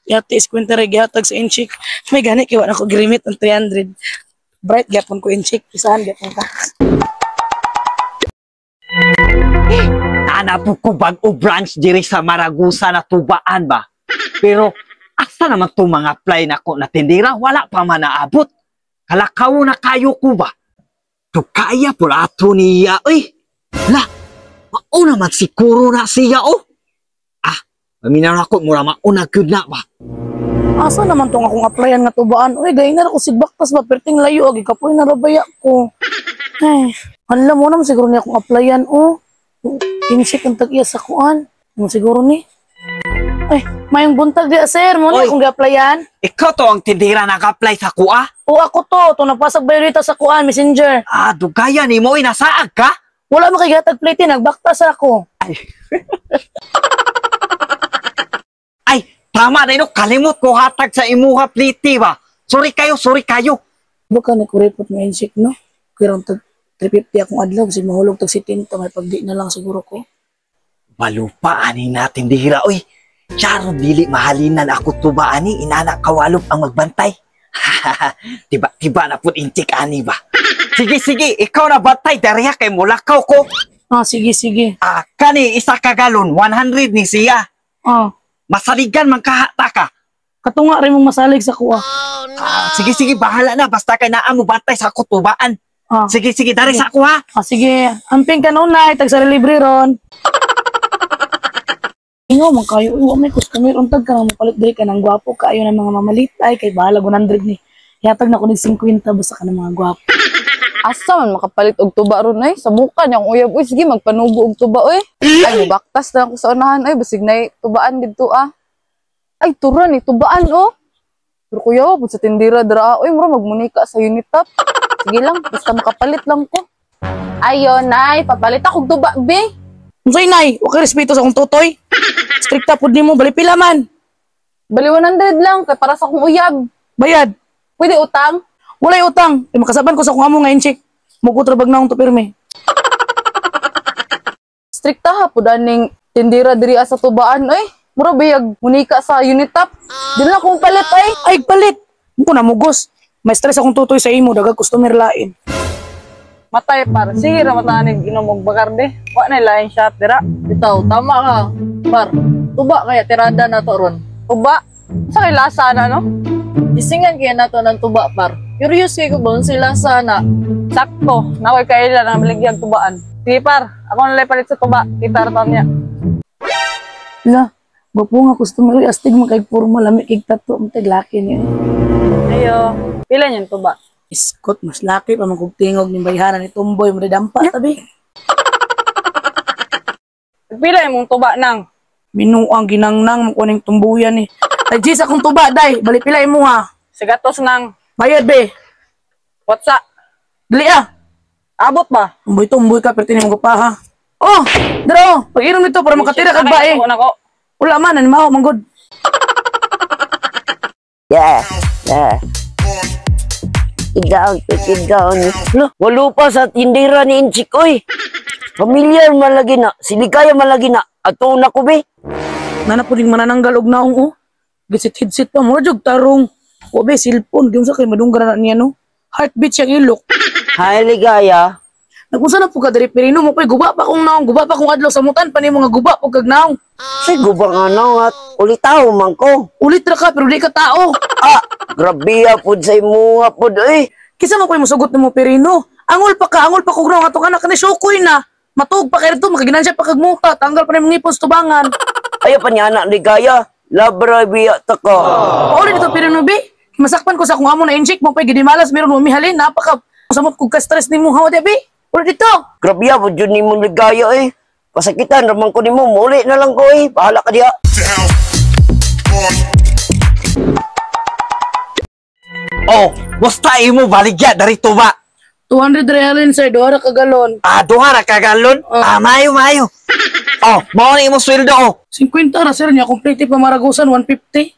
Yati iskwenta rin gihatag sa inchik. May gani kiwa na ko girimit ng 300. Bright gapon ko inchik. Isahan gapon ka. Ana po ko bag-o branch diri sa Maragusa na tubaan ba? Pero asa naman to mga apply na ko na tindera? Wala pa man naabot. Kalakaw na kayo ko ba? To kaya po ato niya, oy. La, mauna man siguro na siya, oh. Maminaw ako, mura mauna good na ba? Asa naman tong akong applyan nga tubaan? Uy, gaya na ako sigbaktas ba? Perting layo, agi kapoy na rabaya ko. Ay, alam mo naman siguro niya akong applyan, oh. Insik ang tag-iya sa kuan. Ano siguro ni? Ay, mayong buntag di, sir. Muna akong gi-applyan. Ikaw to ang tindera nag-apply sa kuha? O ako to. Ito nagpasag ba rito sa kuan, messenger. Dugaya ni mo, inasaag ka? Wala mo kay gatag plate, nagbaktas ako. Ay, tama na ino, kalimot ko hatag sa imuha pliti ba? Sorry kayo, sorry kayo. Baka na ko report mo insik, no? Kirang tag 350 akong adlaw, kasi mahulog tag si Tinta, may pagdi na lang siguro ko. Malupa, ani natin dihira, oy. Charo, dili mahalinan ako tuba, ani, inana kawalog ang magbantay. Tiba na po intik, ani ba? Sige, ikaw na bantay, dariya kay mulakaw ko. Sige. Kani, isa ka galon, 100 ni siya. Masaligan man kahata ka. Katunga rin mong masalig sa kuha. Sige, bahala na. Basta kay naa mo bantay sa kutubaan. Sige, dari sa kuha. Sige, amping ka noon na, tag sa libre ron. Ingo, man kayo, may customer, untag ka na mapalit diri ka ng gwapo, kayo ng mga mamalit, ay, kay bahala, 100 ni. Yatag na ko ng 50, basta ka ng mga gwapo. Asa man makapalit og tuba ron ay sa mukha niyang uyab. Uy, sige magpanubo og tuba oy. Ay baktas na ako sa unahan ay basig nay tubaan didto ah. Ay turan ni tubaan oh. Pero kuya pud sa tindira dra oy mura magmunika sa unit top. Sige lang basta makapalit lang ko. Ayo nay papalit ako og tuba be. Unsay nay, wa kay respeto sa akong tutoy. Strikta pud nimo bali pila man. Bali 100 lang kay para sa akong uyab. Bayad. Pwede utang? Walay utang. Makasaban ko sa kung amo nga inchik. Mukutrabag na akong to pirme. Strikta ha po daning tindira diri sa tubaan ay. Mura bayag munika sa unit top. Dili na akong palit ay. Ay palit. Mo na mugos. May stress akong tutoy sa imo dagag customer lain. Matay par. Sige ra matanig inom og bakarde. Wa na lain shot dira. Bitaw tama ka. Par. Tuba kaya tirada na to ron. Tuba. Sa kay lasa na no? Isingan kaya nato ng tuba par. Curious kayo ba sila sana? Sakto, nakoy kaila na maligyag tubaan. Sige par, ako nalay palit sa tuba. Kita ratan niya. La, gwapo nga customer. Astig mo kay formal. Lami kay tato. Matag laki niya. Ayo, pila niyan tuba? Iskot, mas laki pa magkugtingog ng bayhanan ni Tumboy. Madadampa, tabi. Pila yung mong tuba nang? Minuang ginangnang kuning tumbuyan ni. Ay, Jis, akong tuba, day. Bali pila mo ha. Sigatos nang. Bayad, be. What's up? Dali ah. Abot ba? Tumboy ka, pero tinimog pa ha. Oh, daro. Pag-inom nito para makatira kag bae. Wala man, animaho, manggod. Yeah. Igaon. Walo pa sa tindira ni Inchik, oy. Familiar malagi na. Siligaya malagi na. Ato na ko, be. Nanapuning manananggal og naong, oh. Gisit-hidsit pa mo, jog tarong. O, be, silpon. Diyon sa kay madunggan na niya, no. Heartbeat siyang ilok. Hi, Ligaya. Nagunsa na po ka dari perino mo, pa'y guba pa kong naong. Guba pa kong adlaw sa mutan, pa ni mga guba po kag naong. Sigo ba nga na at ulitaw man ko. Ulit ra ka, pero di ka tao. Grabe po sa imuha po, eh. Kisa mo pa'y musugot ni mo perino. Angol pa kong naong atong anak ka ni Shokoy na. Matug pa kayo ito, magaginansya pa kag muta. Tanggal pa ni mga ipos tubangan. Ayaw pa niya anak, Ligaya. Labra biya ta ka. Paulit ito perino, be. Masakpan ko sa kung amo na injik mo, pa'y gidimalas, meron mo mihalin, napaka. Samot kong ka-stress ni mo, hawa, be. Ulit ito. Grabe po dyan ni mo, Ligaya, eh. Pasakitan, ramang ko ni mo, muli na lang ko, eh. Bahala ka diya. Oh, basta imo baligya dari tuba. 200 realin, sir. Duha ra ka galon. Duha ra ka galon? Mayo. Oh, mao ni imo sweldo, oh. 50 ra, sir. Niya complete pa Maragusan, 150.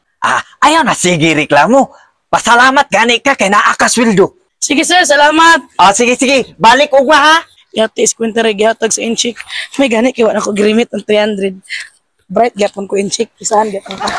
Ayaw na, sige, reklamo. Pasalamat gani ka kay naa ka sweldo. Sige, sir. Salamat. Sige. Balik ugma, ha? Yati, iskwenta rin gihatag sa inchik. May gani, kiwa na ko girimit ng 300. Bright gapon ko inchik. Isahan gapon ka.